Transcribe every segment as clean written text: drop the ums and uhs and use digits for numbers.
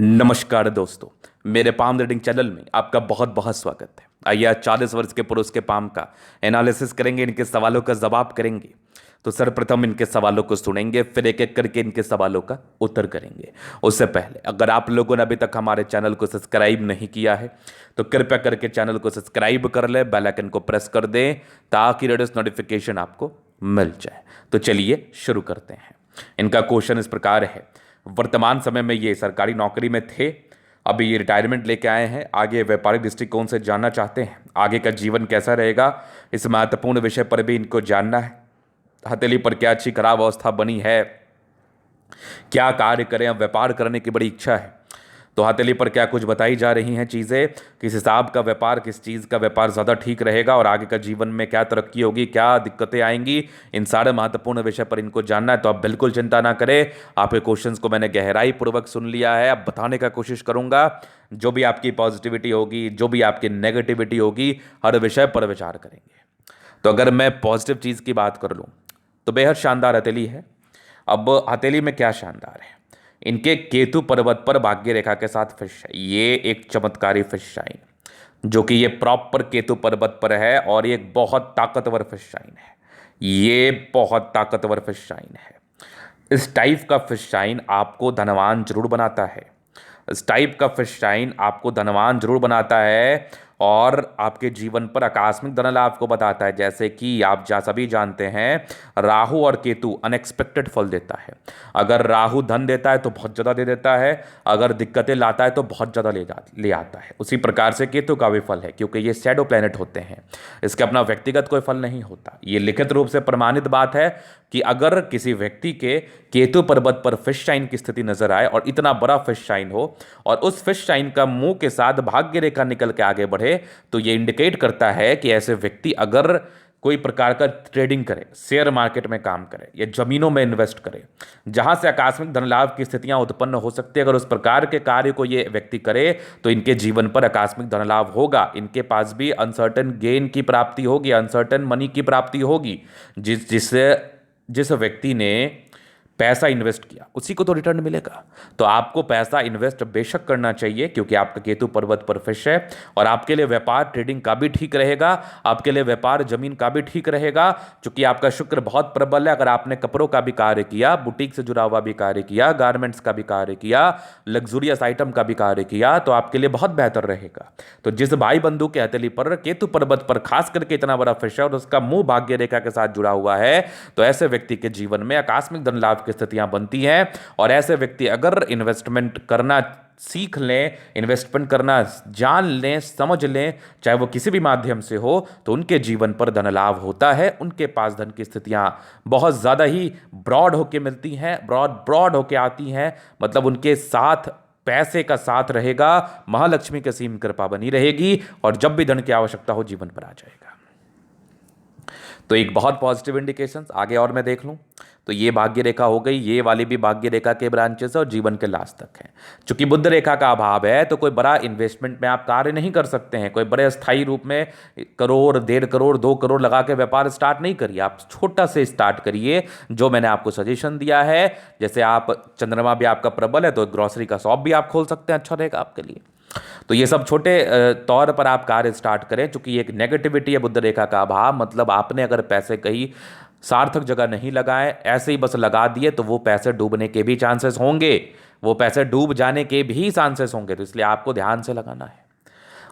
नमस्कार दोस्तों। मेरे पाम रीडिंग चैनल में आपका बहुत बहुत स्वागत है। आइए आज 40 वर्ष के पुरुष के पाम का एनालिसिस करेंगे, इनके सवालों का जवाब करेंगे। तो सर्वप्रथम इनके सवालों को सुनेंगे, फिर एक एक करके इनके सवालों का उत्तर करेंगे। उससे पहले अगर आप लोगों ने अभी तक हमारे चैनल को सब्सक्राइब नहीं किया है तो कृपया करके चैनल को सब्सक्राइब कर ले, बेल आइकन को प्रेस कर दें ताकि लेटेस्ट नोटिफिकेशन आपको मिल जाए। तो चलिए शुरू करते हैं। इनका क्वेश्चन इस प्रकार है। वर्तमान समय में ये सरकारी नौकरी में थे, अभी ये रिटायरमेंट लेके आए हैं, आगे व्यापारिक दृष्टिकोण से जानना चाहते हैं आगे का जीवन कैसा रहेगा। इस महत्वपूर्ण विषय पर भी इनको जानना है। हथेली पर क्या अच्छी खराब अवस्था बनी है, क्या कार्य करें, अब व्यापार करने की बड़ी इच्छा है तो हथेली पर क्या कुछ बताई जा रही हैं चीज़ें, किस हिसाब का व्यापार, किस चीज़ का व्यापार ज़्यादा ठीक रहेगा और आगे का जीवन में क्या तरक्की होगी, क्या दिक्कतें आएंगी, इन सारे महत्वपूर्ण विषय पर इनको जानना है। तो आप बिल्कुल चिंता ना करें, आपके क्वेश्चंस को मैंने गहराई पूर्वक सुन लिया है। अब बताने का कोशिश करूंगा, जो भी आपकी पॉजिटिविटी होगी, जो भी आपकी नेगेटिविटी होगी, हर विषय पर विचार करेंगे। तो अगर मैं पॉजिटिव चीज़ की बात कर लूँ तो बेहद शानदार हथेली है। अब हथेली में क्या शानदार है, इनके केतु पर्वत पर भाग्य रेखा के साथ फिश है। ये एक चमत्कारी फिश शाइन जो कि ये प्रॉपर केतु पर्वत पर है और ये एक बहुत ताकतवर फिश शाइन है। ये बहुत ताकतवर फिश शाइन है। इस टाइप का फिश शाइन आपको धनवान जरूर बनाता है। इस टाइप का फिश शाइन आपको धनवान जरूर बनाता है और आपके जीवन पर आकस्मिक धन लाभ को बताता है। जैसे कि आप सभी जानते हैं, राहु और केतु अनएक्सपेक्टेड फल देता है। अगर राहु धन देता है तो बहुत ज़्यादा दे देता है, अगर दिक्कतें लाता है तो बहुत ज़्यादा ले आता है। उसी प्रकार से केतु का भी फल है, क्योंकि ये शैडो प्लैनेट होते हैं, इसके अपना व्यक्तिगत कोई फल नहीं होता। ये लिखित रूप से प्रमाणित बात है कि अगर किसी व्यक्ति के केतु पर्वत पर फिश शाइन की स्थिति नजर आए और इतना बड़ा फिश शाइन हो और उस फिश शाइन का मुंह के साथ भाग्य रेखा निकल के आगे बढ़े, तो ये इंडिकेट करता है कि ऐसे व्यक्ति अगर कोई प्रकार का ट्रेडिंग करे, शेयर मार्केट में काम करे या जमीनों में इन्वेस्ट करे जहां से आकस्मिक धन लाभ की स्थितियां उत्पन्न हो सकती है, अगर उस प्रकार के कार्य को ये व्यक्ति करे तो इनके जीवन पर आकस्मिक धन लाभ होगा। इनके पास भी अनसर्टेन गेन की प्राप्ति होगी, अनसर्टेन मनी की प्राप्ति होगी। जिस व्यक्ति ने पैसा इन्वेस्ट किया उसी को तो रिटर्न मिलेगा। तो आपको पैसा इन्वेस्ट बेशक करना चाहिए, क्योंकि आपका केतु पर्वत पर फिश है और आपके लिए व्यापार ट्रेडिंग का भी ठीक रहेगा, आपके लिए व्यापार जमीन का भी ठीक रहेगा। क्योंकि आपका शुक्र बहुत प्रबल है। अगर आपने कपड़ों का भी कार्य किया, बुटीक से जुड़ा हुआ भी कार्य किया, गारमेंट्स का भी कार्य किया, लग्जूरियस आइटम का भी कार्य किया, तो आपके लिए बहुत बेहतर रहेगा। तो जिस भाई बंधु के हथेली पर केतु पर्वत पर खास करके इतना बड़ा फिश है और उसका मुंह भाग्य रेखा के साथ जुड़ा हुआ है, तो ऐसे व्यक्ति के जीवन में आकस्मिक धन लाभ स्थितियां बनती हैं। और ऐसे व्यक्ति अगर इन्वेस्टमेंट करना सीख लें, इन्वेस्टमेंट करना जान लें, समझ लें, चाहे वो किसी भी माध्यम से हो, तो उनके जीवन पर धन लाभ होता है। उनके पास धन की स्थितियां बहुत ज़्यादा ही ब्रॉड होके मिलती हैं, ब्रॉड होके आती हैं। मतलब उनके साथ पैसे का साथ रहेगा, महालक्ष्मी की असीम कृपा बनी रहेगी और जब भी धन की आवश्यकता हो जीवन पर आ जाएगा। तो एक बहुत पॉजिटिव इंडिकेशंस। आगे और मैं देख लूं तो ये भाग्य रेखा हो गई, ये वाली भी भाग्य रेखा के ब्रांचेस है और जीवन के लास्ट तक है। चूंकि बुध रेखा का अभाव है तो कोई बड़ा इन्वेस्टमेंट में आप कार्य नहीं कर सकते हैं। कोई बड़े स्थायी रूप में करोड़, 1.5 करोड़, 2 करोड़ लगा के व्यापार स्टार्ट नहीं करिए। आप छोटा से स्टार्ट करिए, जो मैंने आपको सजेशन दिया है। जैसे आप चंद्रमा भी आपका प्रबल है तो ग्रोसरी का शॉप भी आप खोल सकते हैं, अच्छा रहेगा आपके लिए। तो ये सब छोटे तौर पर आप कार्य स्टार्ट करें। चूंकि एक नेगेटिविटी है बुध रेखा का अभाव, मतलब आपने अगर पैसे कहीं सार्थक जगह नहीं लगाए, ऐसे ही बस लगा दिए, तो वो पैसे डूबने के भी चांसेस होंगे, वो पैसे डूब जाने के भी चांसेस होंगे। तो इसलिए आपको ध्यान से लगाना है।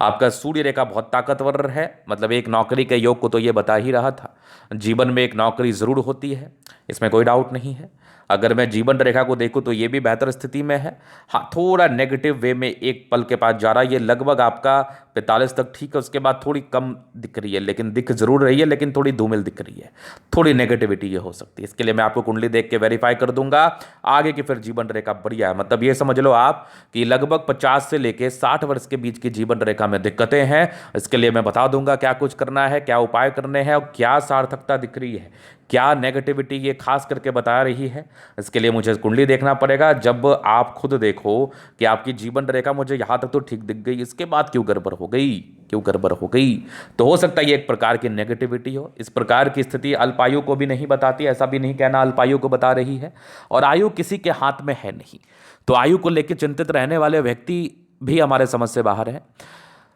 आपका सूर्य रेखा बहुत ताकतवर है, मतलब एक नौकरी के योग को तो ये बता ही रहा था। जीवन में एक नौकरी जरूर होती है, इसमें कोई डाउट नहीं है। अगर मैं जीवन रेखा को देखूं तो ये भी बेहतर स्थिति में है। हाँ, थोड़ा नेगेटिव वे में एक पल के पास जा रहा है। ये लगभग आपका 45 तक ठीक है, उसके बाद थोड़ी कम दिख रही है, लेकिन दिख जरूर रही है, लेकिन थोड़ी धूमिल दिख रही है, थोड़ी नेगेटिविटी ये हो सकती है। इसके लिए मैं आपको कुंडली देख के वेरीफाई कर दूंगा। आगे की फिर जीवन रेखा बढ़िया है। मतलब ये समझ लो आप कि लगभग 50 से लेके 60 वर्ष के बीच की जीवन रेखा में दिक्कतें हैं। इसके लिए मैं बता दूंगा क्या कुछ करना है, क्या उपाय करने हैं और क्या सार्थकता दिख रही है, क्या नेगेटिविटी ये खास करके बता रही है। इसके लिए मुझे कुंडली देखना पड़ेगा। जब आप खुद देखो कि आपकी जीवन रेखा मुझे यहाँ तक तो ठीक दिख गई, इसके बाद क्यों गड़बड़ हो गई, क्यों गड़बड़ हो गई। तो हो सकता है ये एक प्रकार की नेगेटिविटी हो। इस प्रकार की स्थिति अल्पायु को भी नहीं बताती, ऐसा भी नहीं कहना अल्पायु को बता रही है, और आयु किसी के हाथ में है नहीं। तो आयु को लेकर चिंतित रहने वाले व्यक्ति भी हमारे समझ से बाहर है।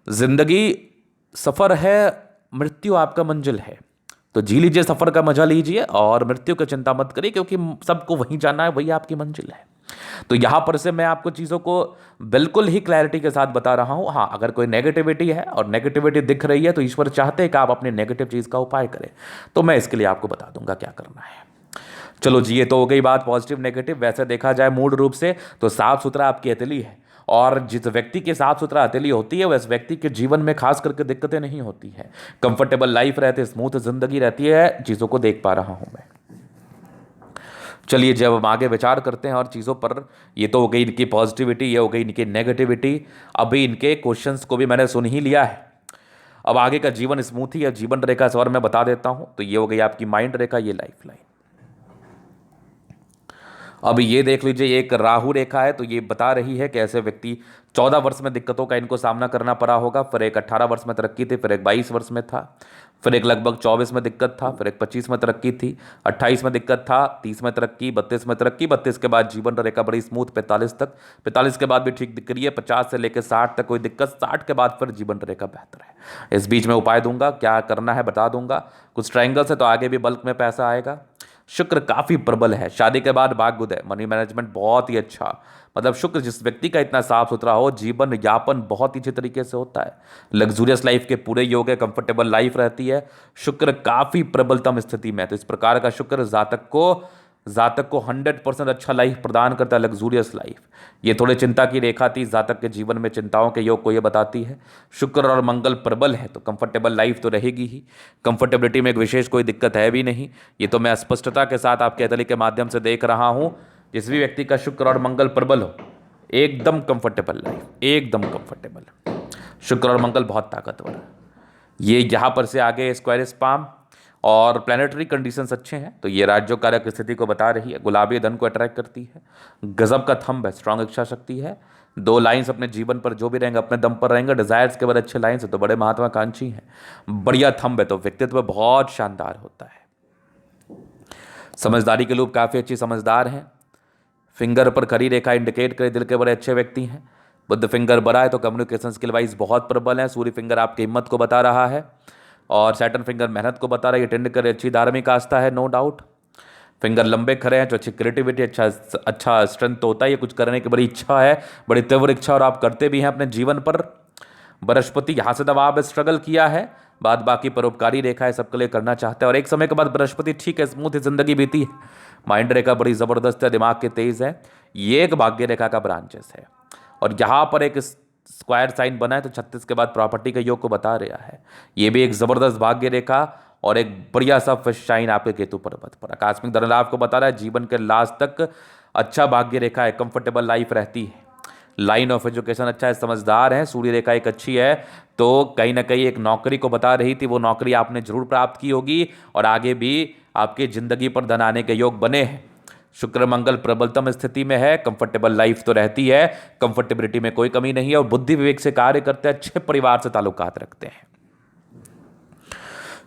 जिंदगी सफर है, मृत्यु आपका मंजिल है, तो जी लीजिए, सफर का मजा लीजिए और मृत्यु की चिंता मत करिए, क्योंकि सबको वहीं जाना है, वही आपकी मंजिल है। तो यहां पर से मैं आपको चीजों को बिल्कुल ही क्लैरिटी के साथ बता रहा हूं। हाँ, अगर कोई नेगेटिविटी है और नेगेटिविटी दिख रही है तो ईश्वर चाहते हैं कि आप अपनी नेगेटिव चीज का उपाय करें, तो मैं इसके लिए आपको बता दूंगा क्या करना है। चलो जी, ये तो हो गई बात पॉजिटिव नेगेटिव। वैसे देखा जाए मूड रूप से तो साफ सुथरा आपकी हथेली है, और जिस व्यक्ति की साफ सुथरा हथेली होती है वैसे व्यक्ति के जीवन में खास करके दिक्कतें नहीं होती है, कंफर्टेबल लाइफ रहती है, स्मूथ जिंदगी रहती है। चीज़ों को देख पा रहा हूं मैं। चलिए, जब हम आगे विचार करते हैं और चीज़ों पर, ये तो हो गई इनकी पॉजिटिविटी, ये हो गई इनकी नेगेटिविटी। अभी इनके क्वेश्चंस को भी मैंने सुन ही लिया है। अब आगे का जीवन स्मूथ ही या जीवन रेखा स्वर में बता देता हूं। तो ये हो गई आपकी माइंड रेखा, ये लाइफ लाइन। अब ये देख लीजिए, एक राहु रेखा है, तो ये बता रही है कि ऐसे व्यक्ति 14 वर्ष में दिक्कतों का इनको सामना करना पड़ा होगा, फिर एक 18 वर्ष में तरक्की थी, फिर एक 22 वर्ष में था, फिर एक लगभग 24 में दिक्कत था, फिर एक 25 में तरक्की थी, 28 में दिक्कत था, 30 में तरक्की, 32 में तरक्की, 32 के बाद जीवन रेखा बड़ी स्मूथ 45 तक, 45 के बाद भी ठीक दिख रही है, 50 से लेकर 60 तक कोई दिक्कत, 60 के बाद फिर जीवन रेखा बेहतर है। इस बीच में उपाय दूंगा, क्या करना है बता दूंगा। कुछ ट्रायंगल से तो आगे भी बल्क में पैसा आएगा। शुक्र काफी प्रबल है, शादी के बाद भाग्योदय, मनी मैनेजमेंट बहुत ही अच्छा। मतलब शुक्र जिस व्यक्ति का इतना साफ सुथरा हो, जीवन यापन बहुत ही अच्छे तरीके से होता है, लग्जूरियस लाइफ के पूरे योग है, कंफर्टेबल लाइफ रहती है। शुक्र काफी प्रबलतम स्थिति में है, तो इस प्रकार का शुक्र जातक को 100% अच्छा लाइफ प्रदान करता है, लग्जूरियस लाइफ। ये थोड़े चिंता की रेखा थी, जातक के जीवन में चिंताओं के योग को ये बताती है। शुक्र और मंगल प्रबल है तो कंफर्टेबल लाइफ तो रहेगी ही, कंफर्टेबिलिटी में एक विशेष कोई दिक्कत है भी नहीं। ये तो मैं स्पष्टता के साथ आपके हथेली के माध्यम से देख रहा हूं। जिस भी व्यक्ति का शुक्र और मंगल प्रबल हो, एकदम कंफर्टेबल लाइफ, एकदम कंफर्टेबल। शुक्र और मंगल बहुत ताकतवर है। ये यहाँ पर से आगे स्क्वायर स्पाम और प्लानिटरी कंडीशंस अच्छे हैं, तो ये राज्यों कारक स्थिति को बता रही है। गुलाबी धन को अट्रैक्ट करती है, गजब का थंब है, स्ट्रांग इच्छा शक्ति है। 2 लाइन्स अपने जीवन पर जो भी रहेंगे अपने दम पर रहेंगे, डिजायर्स के बड़े अच्छे लाइन्स है, तो बड़े महत्वाकांक्षी हैं, बढ़िया थंब है, तो व्यक्तित्व बहुत शानदार होता है। समझदारी के लोग काफ़ी अच्छी समझदार हैं। फिंगर पर खड़ी रेखा इंडिकेट करे दिल के बड़े अच्छे व्यक्ति हैं। बुद्ध फिंगर बड़ा है तो कम्युनिकेशन स्किल वाइज बहुत प्रबल है। सूर्य फिंगर आपकी हिम्मत को बता रहा है, और सैटर्न फिंगर मेहनत को बता रहा है। ये टेंड करे अच्छी धार्मिक आस्था है, नो डाउट। फिंगर लंबे खड़े हैं तो अच्छी क्रिएटिविटी, अच्छा स्ट्रेंथ तो होता है, ये कुछ करने की बड़ी इच्छा है, बड़ी तीव्र इच्छा, और आप करते भी हैं अपने जीवन पर। बृहस्पति यहाँ से दबाव स्ट्रगल किया है, बाद बाकी परोपकारी रेखा है, सबके लिए करना चाहते हैं, और एक समय के बाद बृहस्पति ठीक है, स्मूथ जिंदगी बीती है। माइंड रेखा बड़ी जबरदस्त है, दिमाग के तेज है। ये एक भाग्य रेखा का ब्रांचेस है, और यहाँ पर एक स्क्वायर साइन बना है तो 36 के बाद प्रॉपर्टी के योग को बता रहा है। ये भी एक जबरदस्त भाग्य रेखा और एक बढ़िया सा फर्स्ट शाइन आपके केतु पर्वत पर आकस्मिक धन लाभ को बता रहा है। जीवन के लास्ट तक अच्छा भाग्य रेखा है, कंफर्टेबल लाइफ रहती है। लाइन ऑफ एजुकेशन अच्छा है, समझदार है। सूर्य रेखा एक अच्छी है, तो कहीं ना कहीं एक नौकरी को बता रही थी, वो नौकरी आपने जरूर प्राप्त की होगी, और आगे भी आपकी जिंदगी पर धन आने के योग बने हैं। शुक्र मंगल प्रबलतम स्थिति में है, कंफर्टेबल लाइफ तो रहती है, कंफर्टेबिलिटी में कोई कमी नहीं है, और बुद्धि विवेक से कार्य करते हैं, अच्छे परिवार से ताल्लुकात रखते हैं।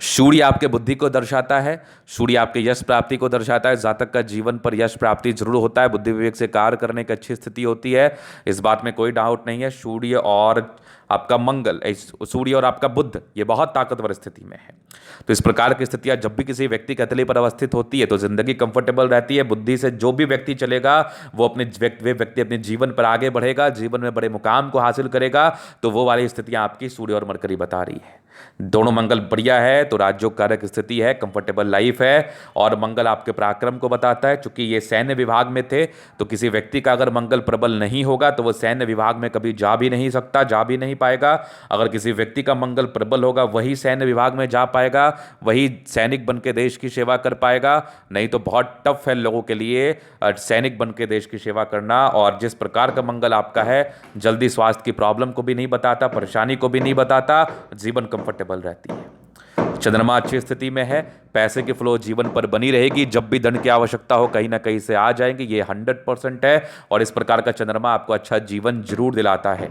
सूर्य आपके बुद्धि को दर्शाता है, सूर्य आपके यश प्राप्ति को दर्शाता है। जातक का जीवन पर यश प्राप्ति जरूर होता है, बुद्धि विवेक से कार्य करने की अच्छी स्थिति होती है, इस बात में कोई डाउट नहीं है। सूर्य और आपका मंगल, सूर्य और आपका बुध, ये बहुत ताकतवर स्थिति में है। तो इस प्रकार की स्थितियां जब भी किसी व्यक्ति के हथेली पर अवस्थित होती है तो जिंदगी कंफर्टेबल रहती है। बुद्धि से जो भी व्यक्ति चलेगा वो व्यक्ति अपने जीवन पर आगे बढ़ेगा, जीवन में बड़े मुकाम को हासिल करेगा। तो वो वाली स्थितियां आपकी सूर्य और मरकरी बता रही है। दोनों मंगल बढ़िया है तो राज्यों कारक स्थिति है, कंफर्टेबल लाइफ है, और मंगल आपके पराक्रम को बताता है। चूंकि ये सैन्य विभाग में थे तो किसी व्यक्ति का अगर मंगल प्रबल नहीं होगा तो वो सैन्य विभाग में कभी जा भी नहीं सकता, जा भी नहीं पाएगा। अगर किसी व्यक्ति का मंगल प्रबल होगा वही सैन्य विभाग में जा पाएगा, वही सैनिक बन के देश की सेवा कर पाएगा। नहीं तो बहुत टफ है लोगों के लिए सैनिक बन के देश की सेवा करना। और जिस प्रकार का मंगल आपका है, जल्दी स्वास्थ्य की प्रॉब्लम को भी नहीं बताता, परेशानी को भी नहीं बताता, जीवन कंफर्टेबल रहती है। चंद्रमा अच्छी स्थिति में है, पैसे की फ्लो जीवन पर बनी रहेगी, जब भी धन की आवश्यकता हो कहीं ना कहीं से आ जाएंगे, ये 100% है। और इस प्रकार का चंद्रमा आपको अच्छा जीवन जरूर दिलाता है।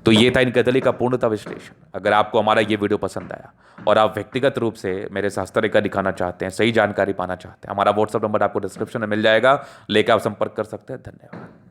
तो ये था इनके दली का पूर्णतः विश्लेषण। अगर आपको हमारा ये वीडियो पसंद आया और आप व्यक्तिगत रूप से मेरे से हस्तरेखा दिखाना चाहते हैं, सही जानकारी पाना चाहते हैं, हमारा व्हाट्सअप नंबर आपको डिस्क्रिप्शन में मिल जाएगा, लेकर आप संपर्क कर सकते हैं। धन्यवाद।